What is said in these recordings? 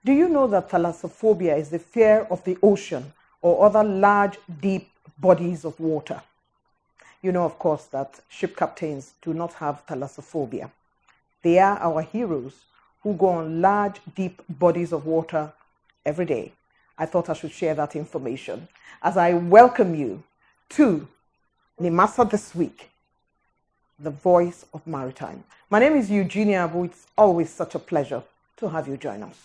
Do you know that thalassophobia is the fear of the ocean or other large, deep bodies of water? You know, of course, that ship captains do not have thalassophobia. They are our heroes who go on large, deep bodies of water every day. I thought I should share that information as I welcome you to Nimasa This Week, the voice of maritime. My name is Eugenia Abu. It's always such a pleasure to have you join us.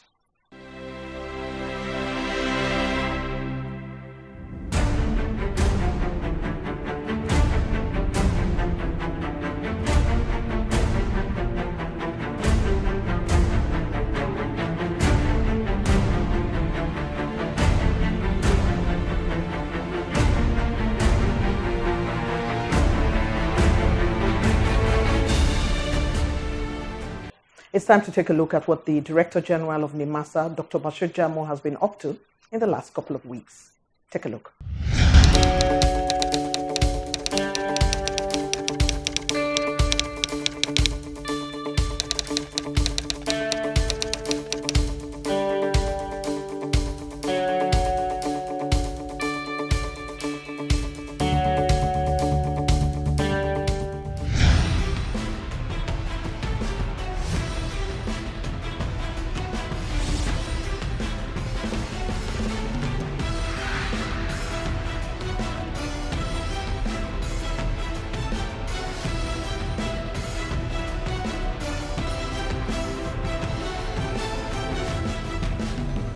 It's time to take a look at what the Director General of Nimasa, Dr. Bashir Jamo, has been up to in the last couple of weeks. Take a look.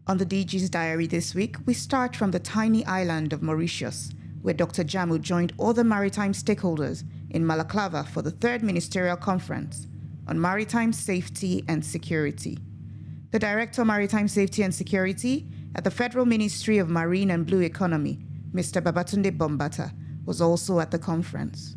On the DG's diary this week, we start from the tiny island of Mauritius, where Dr. Jamu joined other maritime stakeholders in Malaclava for the third ministerial conference on maritime safety and security. The Director of Maritime Safety and Security at the Federal Ministry of Marine and Blue Economy, Mr. Babatunde Bombata, was also at the conference.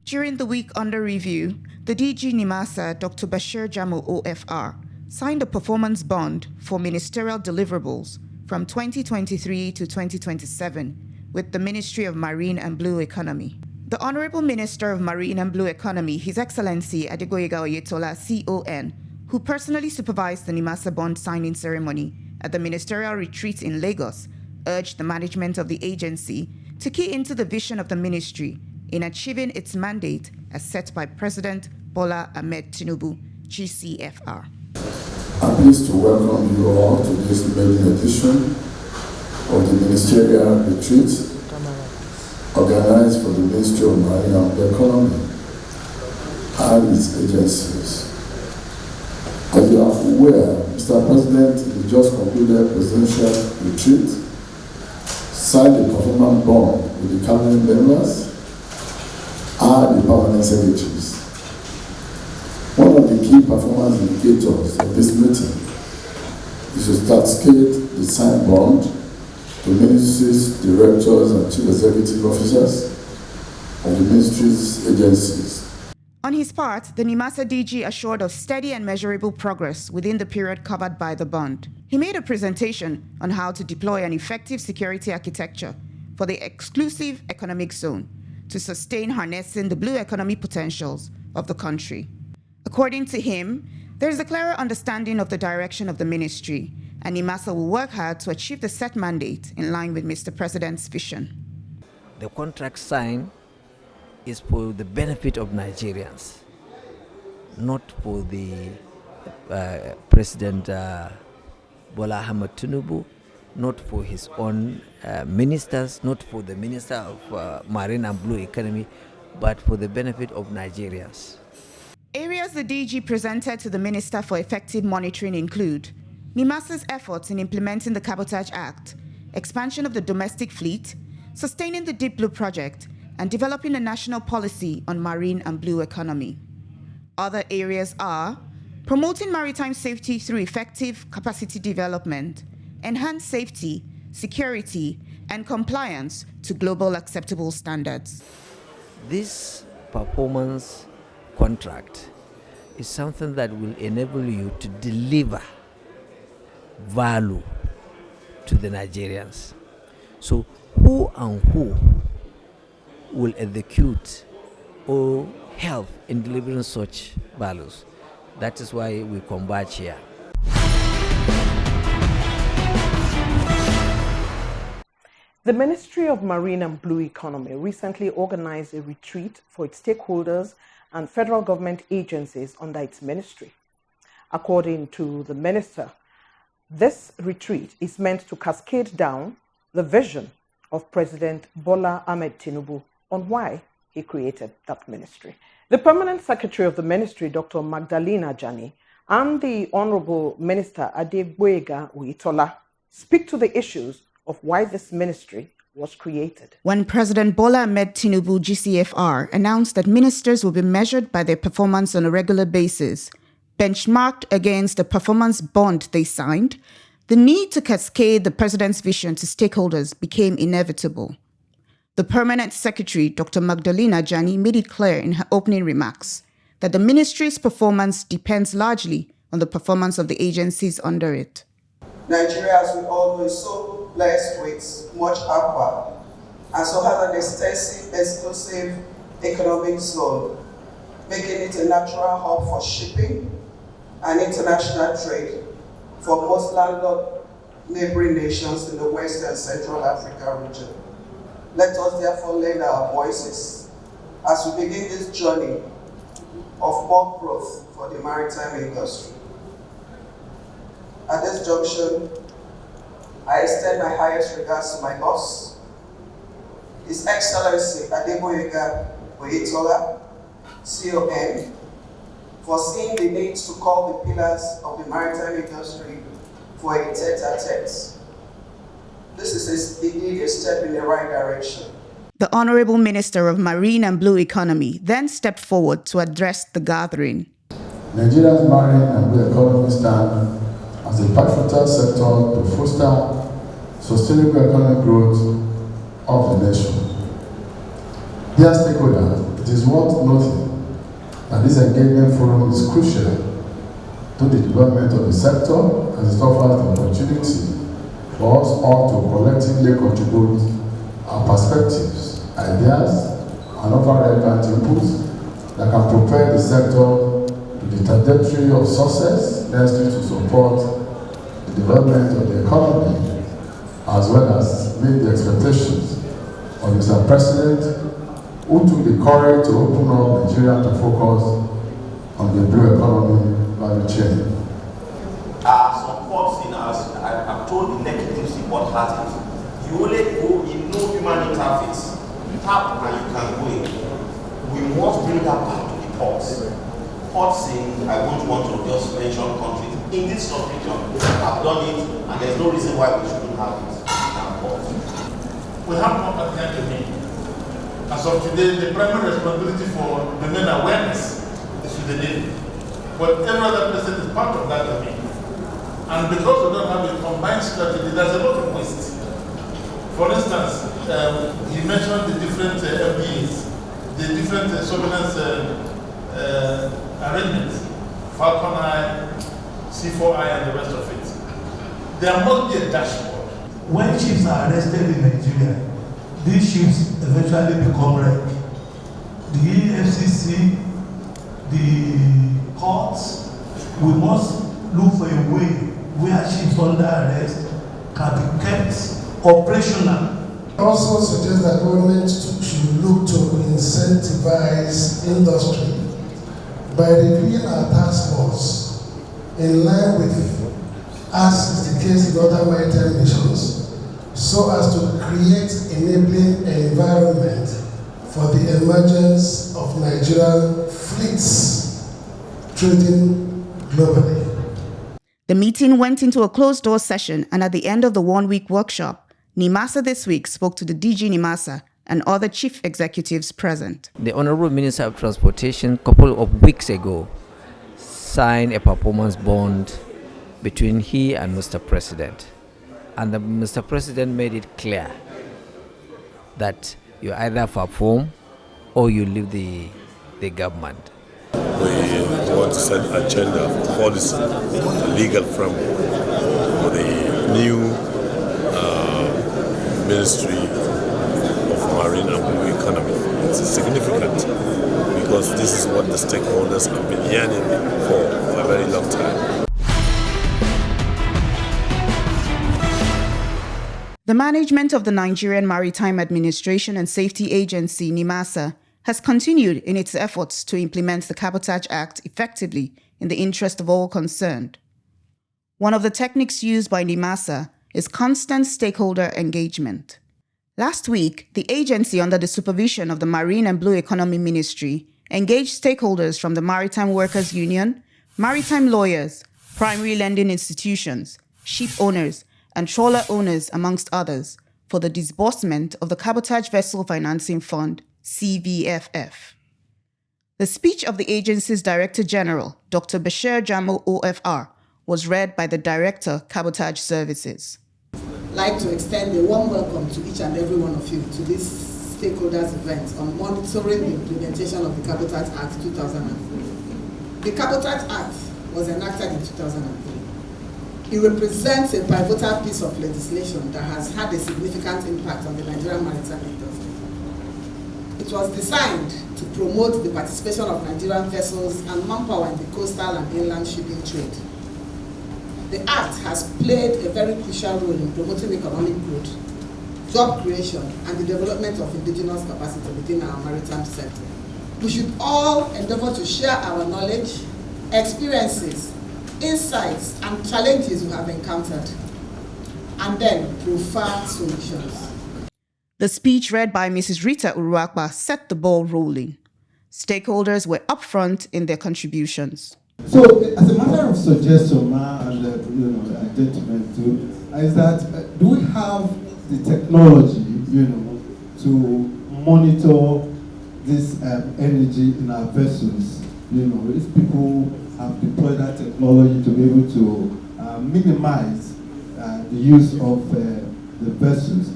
During the week under review, the DG Nimasa, Dr. Bashir Jamu OFR, signed a performance bond for ministerial deliverables from 2023 to 2027 with the Ministry of Marine and Blue Economy. The Honorable Minister of Marine and Blue Economy, His Excellency Adegoyega Oyetola, CON, who personally supervised the Nimasa bond signing ceremony at the ministerial retreat in Lagos, urged the management of the agency to key into the vision of the ministry in achieving its mandate as set by President Bola Ahmed Tinubu, GCFR. I'm pleased to welcome you all to this maiden edition of the ministerial retreat organized for the Ministry of Marine and Blue Economy and its agencies. As you are aware, Mr. President, in the just concluded presidential retreat, signed a performance bond with the cabinet members and the permanent secretaries. One of the key performance indicators of this meeting is to cascade the signed bond to ministries, directors, and chief executive officers of the ministry's agencies. On his part, the Nimasa DG assured of steady and measurable progress within the period covered by the bond. He made a presentation on how to deploy an effective security architecture for the exclusive economic zone to sustain harnessing the blue economy potentials of the country. According to him, there is a clearer understanding of the direction of the ministry, and Nimasa will work hard to achieve the set mandate in line with Mr. President's vision. The contract signed is for the benefit of Nigerians, not for the President Bola Ahmed Tinubu, not for his own ministers, not for the Minister of Marine and Blue Economy, but for the benefit of Nigerians. Areas the DG presented to the Minister for effective monitoring include Nimasa's efforts in implementing the Cabotage Act, expansion of the domestic fleet, sustaining the Deep Blue project, and developing a national policy on marine and blue economy. Other areas are promoting maritime safety through effective capacity development, enhanced safety, security, and compliance to global acceptable standards. This performance contract is something that will enable you to deliver value to the Nigerians. So who will execute or help in delivering such values. That is why we converge here. The Ministry of Marine and Blue Economy recently organized a retreat for its stakeholders and federal government agencies under its ministry. According to the minister, this retreat is meant to cascade down the vision of President Bola Ahmed Tinubu on why he created that ministry. The permanent secretary of the ministry, Dr. Magdalena Jani, and the Honorable Minister Adegboyega Oyetola speak to the issues of why this ministry was created. When President Bola Ahmed Tinubu GCFR announced that ministers will be measured by their performance on a regular basis, benchmarked against the performance bond they signed, the need to cascade the president's vision to stakeholders became inevitable. The permanent secretary, Dr. Magdalena Jani, made it clear in her opening remarks that the ministry's performance depends largely on the performance of the agencies under it. Nigeria, as we all know, is so blessed with much aqua and so has an extensive, exclusive economic zone, making it a natural hub for shipping and international trade for most landlocked neighboring nations in the West and Central Africa region. Let us therefore lend our voices as we begin this journey of more growth for the maritime industry. At this junction, I extend my highest regards to my boss, His Excellency Adegboyega Oyetola, CON, for seeing the need to call the pillars of the maritime industry for a tete-a-tete. This is indeed a step in the right direction. The Honorable Minister of Marine and Blue Economy then stepped forward to address the gathering. Nigeria's marine and blue economy stand as a pivotal sector to foster sustainable economic growth of the nation. Dear stakeholders, it is worth noting that this engagement forum is crucial to the development of the sector as it offers the opportunity for us all to collectively contribute our perspectives, ideas, and other relevant inputs that can propel the sector to the trajectory of success necessary to support the development of the economy, as well as meet the expectations of Mr. President, who took the courage to open up Nigeria to focus on the blue economy value chain. Some ports in us, I'm told the negative seaport has it. You only go in no human interface. Tap and you can go in. We must bring that back to the ports. Ports saying, I won't want to just mention countries in this sub-region. I've done it, and there's no reason why we shouldn't have it in our ports. We have more at the end of me. As of today, the primary responsibility for the main awareness is with the Navy. But every other person is part of that domain. And because we don't have a combined strategy, there's a lot of waste. For instance, he mentioned the different FDAs, the different surveillance arrangements, Falcon Eye, C4I, and the rest of it. There must be a dashboard. When ships are arrested in Nigeria, these ships eventually become wrecked. The EFCC, the courts, we must look for a way where ships under arrest can be kept operational. Also suggest that government should look to incentivize industry by reviewing our task force in line with, as is the case in other maritime nations, so as to create enabling environment for the emergence of Nigerian fleets trading globally. The meeting went into a closed-door session, and at the end of the one-week workshop, Nimasa this week spoke to the DG Nimasa and other chief executives present. The Honorable Minister of Transportation, a couple of weeks ago, signed a performance bond between he and Mr. President. And Mr. President made it clear that you either perform or you leave the government. We want to set agenda for policy, legal framework for the new Ministry of Marine and Blue Economy. It's significant because this is what the stakeholders have been yearning for a very long time. The management of the Nigerian Maritime Administration and Safety Agency, Nimasa, has continued in its efforts to implement the Cabotage Act effectively in the interest of all concerned. One of the techniques used by Nimasa is constant stakeholder engagement. Last week, the agency, under the supervision of the Marine and Blue Economy Ministry, engaged stakeholders from the Maritime Workers Union, maritime lawyers, primary lending institutions, ship owners, and trawler owners, amongst others, for the disbursement of the Cabotage Vessel Financing Fund, CVFF. The speech of the agency's Director General, Dr. Bashir Jamal OFR, was read by the Director, Cabotage Services. I'd like to extend a warm welcome to each and every one of you to this stakeholders event on monitoring the implementation of the Cabotage Act 2003. The Cabotage Act was enacted in 2003. It represents a pivotal piece of legislation that has had a significant impact on the Nigerian maritime industry. It was designed to promote the participation of Nigerian vessels and manpower in the coastal and inland shipping trade. The Act has played a very crucial role in promoting economic growth, job creation, and the development of indigenous capacity within our maritime sector. We should all endeavor to share our knowledge, experiences, insights, and challenges we have encountered, and then profile solutions. The speech read by Mrs. Rita Uruakpa set the ball rolling. Stakeholders were upfront in their contributions. So, as a matter of suggestion, and gentlemen too, is that do we have the technology, to monitor this energy in our vessels? If people have deployed that technology to be able to minimize the use of the vessels.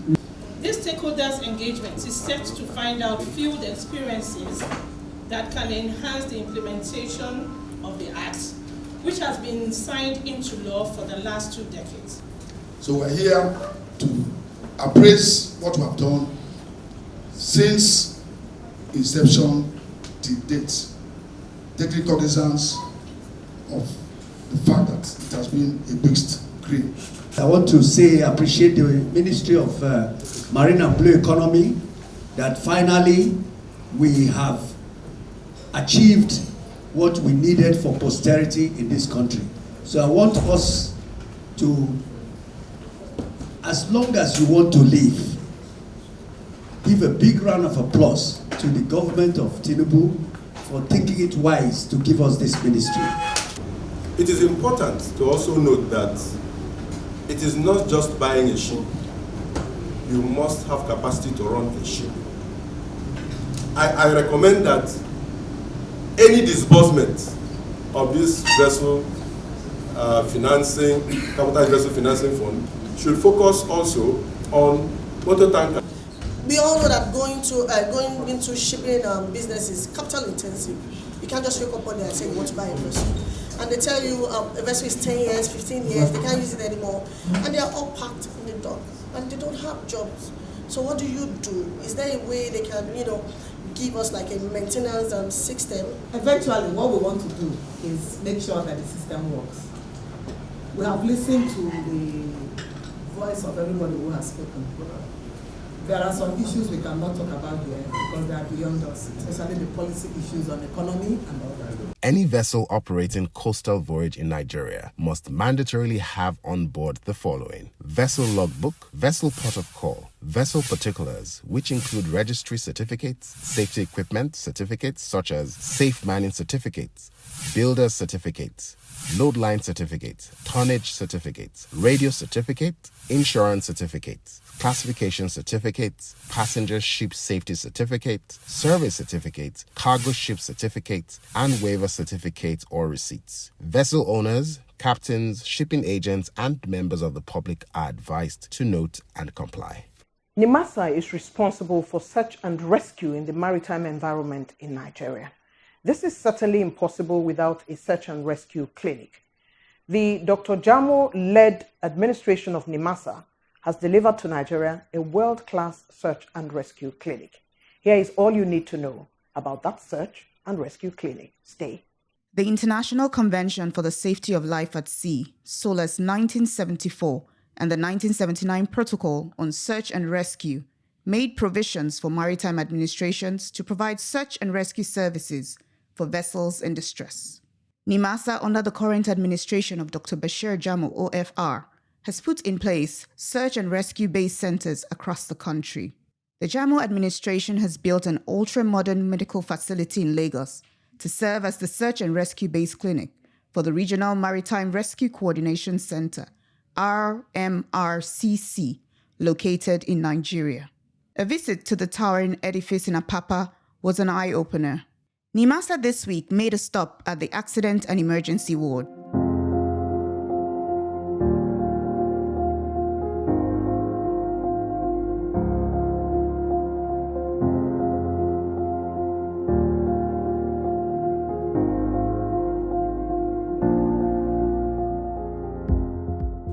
This stakeholders engagement is set to find out field experiences that can enhance the implementation of the Act, which has been signed into law for the last 2 decades. So we're here to appraise what we have done since inception to date, taking cognizance of the fact that it has been a mixed green. I want to appreciate the Ministry of Marine and Blue Economy that finally we have achieved what we needed for posterity in this country. So I want us to, as long as you want to live, give a big round of applause to the government of Tinubu for thinking it wise to give us this ministry. It is important to also note that it is not just buying a ship. You must have capacity to run a ship. I recommend that any disbursement of this vessel financing, capital vessel financing fund, should focus also on motor tankers. We all know that going into shipping business is capital intensive. You can't just wake up one day and say you want to buy a vessel. And they tell you a vessel is 10 years, 15 years, they can't use it anymore. And they are all packed in the dock and they don't have jobs. So what do you do? Is there a way they can, give us like a maintenance system? Eventually, what we want to do is make sure that the system works. We have listened to the voice of everybody who has spoken. There are some issues we cannot talk about here because they are beyond us, especially the policy issues on economy and all that. Any vessel operating coastal voyage in Nigeria must mandatorily have on board the following: vessel logbook, vessel port of call, vessel particulars, which include registry certificates, safety equipment certificates such as safe manning certificates, builder's certificates, load line certificates, tonnage certificates, radio certificate, insurance certificates, classification certificates, passenger ship safety certificate, service certificate, cargo ship certificate, and waiver certificate or receipts. Vessel owners, captains, shipping agents, and members of the public are advised to note and comply. Nimasa is responsible for search and rescue in the maritime environment in Nigeria. This is certainly impossible without a search and rescue clinic. The Dr. Jamo-led administration of Nimasa has delivered to Nigeria a world-class search and rescue clinic. Here is all you need to know about that search and rescue clinic. Stay. The International Convention for the Safety of Life at Sea, SOLAS 1974, and the 1979 Protocol on Search and Rescue made provisions for maritime administrations to provide search and rescue services for vessels in distress. Nimasa, under the current administration of Dr. Bashir Jamu OFR, has put in place search and rescue-based centers across the country. The Jamu administration has built an ultra-modern medical facility in Lagos to serve as the search and rescue-based clinic for the Regional Maritime Rescue Coordination Center, RMRCC, located in Nigeria. A visit to the towering edifice in Apapa was an eye-opener. Nimasa this week made a stop at the Accident and Emergency Ward.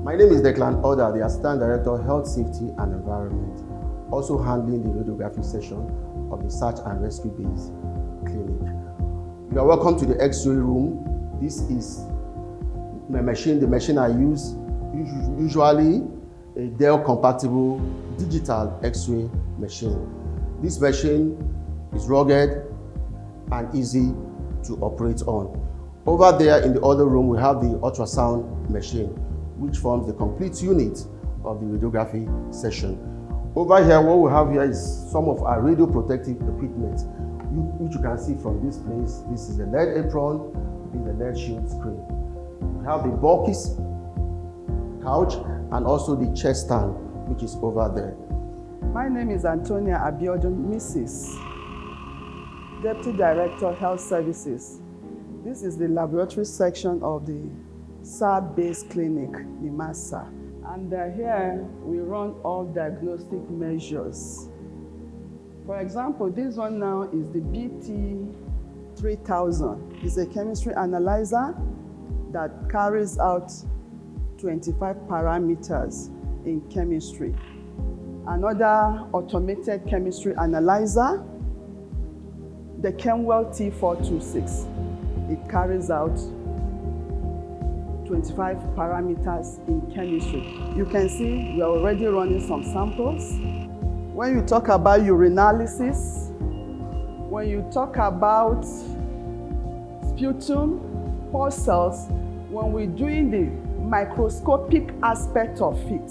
My name is Declan Oda, the Assistant Director of Health, Safety and Environment, also handling the radiography session of the Search and Rescue Base Clinic. You are welcome to the X-ray room. This is my machine, the machine I use, usually a Dell compatible digital X-ray machine. This machine is rugged and easy to operate on. Over there in the other room, we have the ultrasound machine, which forms the complete unit of the radiography session. Over here, what we have here is some of our radio protective equipment, which you can see from this place. This is the lead apron, this is the lead shield screen. We have the bulky couch and also the chest stand, which is over there. My name is Antonia Abiodun, Mrs. Deputy Director, Health Services. This is the laboratory section of the SAR-based clinic, Nimasa. And here we run all diagnostic measures. For example, this one now is the BT3000. It's a chemistry analyzer that carries out 25 parameters in chemistry. Another automated chemistry analyzer, the Kenwell T426. It carries out 25 parameters in chemistry. You can see we are already running some samples. When you talk about urinalysis, when you talk about sputum, pore cells, when we're doing the microscopic aspect of it,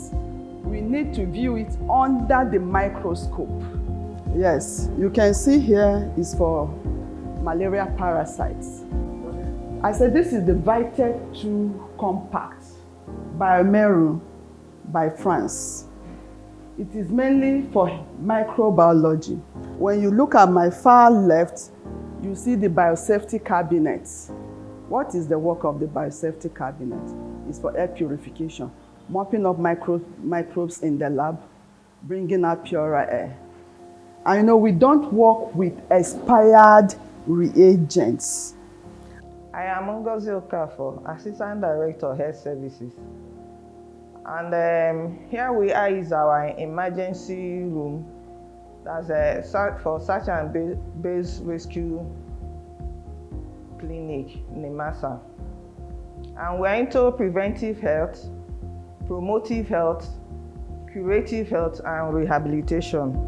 we need to view it under the microscope. Yes, you can see here is for malaria parasites. I said this is the Vitek 2 Compact Biomeru by France. It is mainly for microbiology. When you look at my far left, you see the biosafety cabinet. What is the work of the biosafety cabinet? It's for air purification, mopping up microbes in the lab, bringing out purer air. I know we don't work with expired reagents. I am Ngozi Okafor, Assistant Director, Health Services. And here we are is our emergency room. That's for Search and Base Rescue Clinic, Nimasa. And we're into preventive health, promotive health, curative health, and rehabilitation.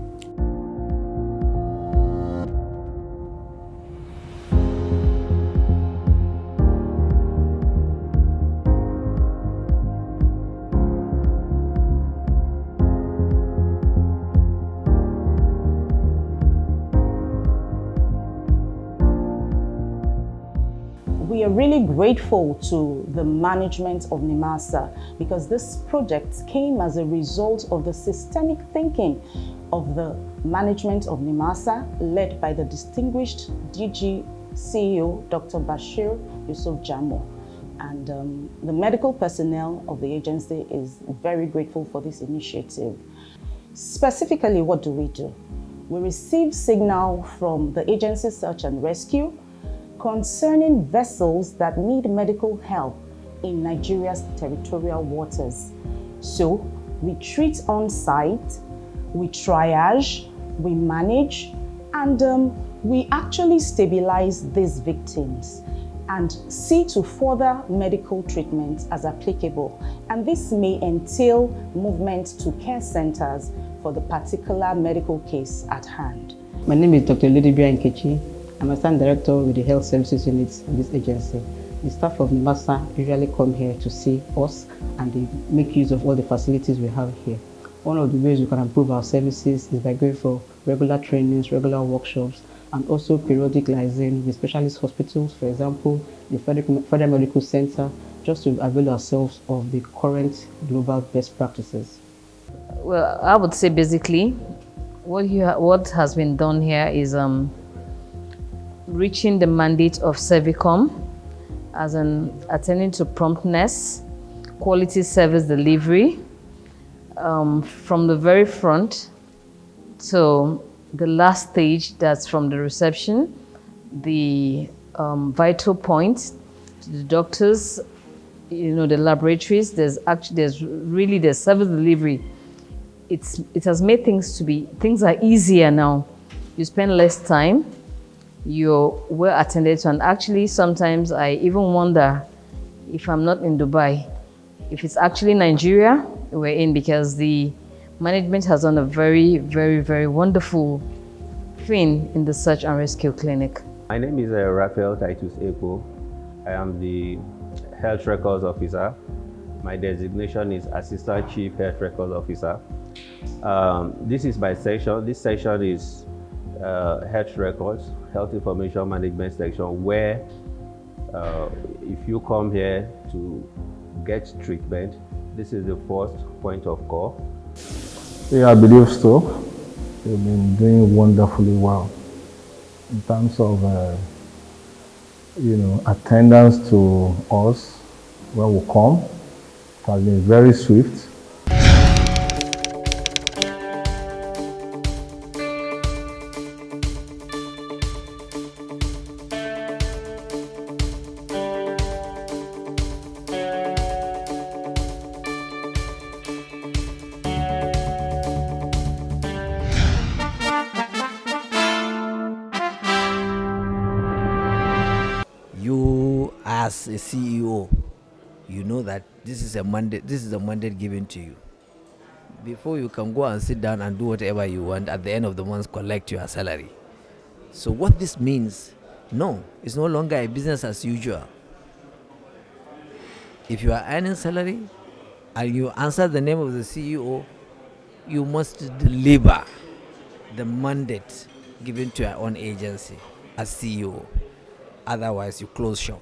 We are really grateful to the management of Nimasa because this project came as a result of the systemic thinking of the management of Nimasa, led by the distinguished DG CEO, Dr. Bashir Yusuf Jamo. And the medical personnel of the agency is very grateful for this initiative. Specifically, what do? We receive signal from the agency Search and Rescue concerning vessels that need medical help in Nigeria's territorial waters. So we treat on site, we triage, we manage, and we actually stabilize these victims. and see to further medical treatment as applicable. And this may entail movement to care centers for the particular medical case at hand. My name is Dr. Lidibia Nkechi. I'm a Assistant Director with the Health Services Unit in this agency. The staff of Nimasa usually come here to see us and they make use of all the facilities we have here. One of the ways we can improve our services is by going for regular trainings, regular workshops, and also periodic liaison with specialist hospitals, for example, the Federal Medical Center, just to avail ourselves of the current global best practices. Well, I would say basically what has been done here is reaching the mandate of Servicom as an attending to promptness, quality service delivery, from the very front to the last stage, that's from the reception, the vital points, the doctors, the laboratories. There's service delivery. It has made things are easier now. You spend less time, you're well attended to, and actually sometimes I even wonder if I'm not in Dubai, if it's actually Nigeria we're in, because the management has done a very, very, very wonderful thing in the search and rescue clinic. My name is Raphael Titus Epo. I am the Health Records Officer. My designation is Assistant Chief Health Records Officer. This is my section. This section is Health Records, Health Information Management section, where if you come here to get treatment, this is the first point of call. Yeah, I believe so. They've been doing wonderfully well in terms of attendance to us when we come. It has been very swift. You as a CEO, you know that this is a mandate given to you. Before you can go and sit down and do whatever you want, at the end of the month collect your salary. So what this means, no, it's no longer a business as usual. If you are earning salary and you answer the name of the CEO, you must deliver the mandate given to your own agency as CEO. Otherwise, you close shop.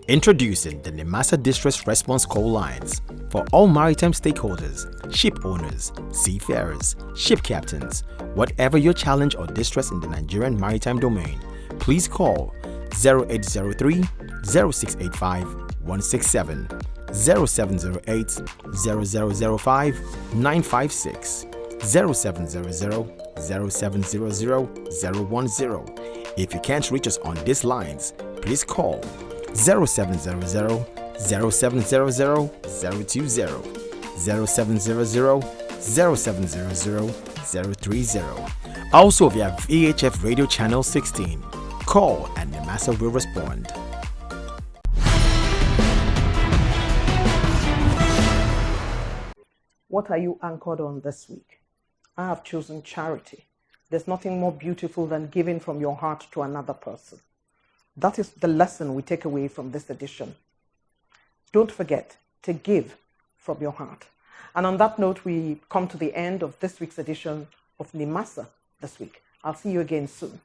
Introducing the Nimasa Distress Response Call Lines for all maritime stakeholders, ship owners, seafarers, ship captains. Whatever your challenge or distress in the Nigerian maritime domain, please call 0803 0685 167, 0708 0005 956, 0700 0700 010. If you can't reach us on these lines, please call 0700 0700 020, 0700 0700 030. Also via VHF Radio Channel 16. Call and Nimasa will respond. What are you anchored on this week? I have chosen charity. There's nothing more beautiful than giving from your heart to another person. That is the lesson we take away from this edition. Don't forget to give from your heart. And on that note, we come to the end of this week's edition of Nimasa this week. I'll see you again soon.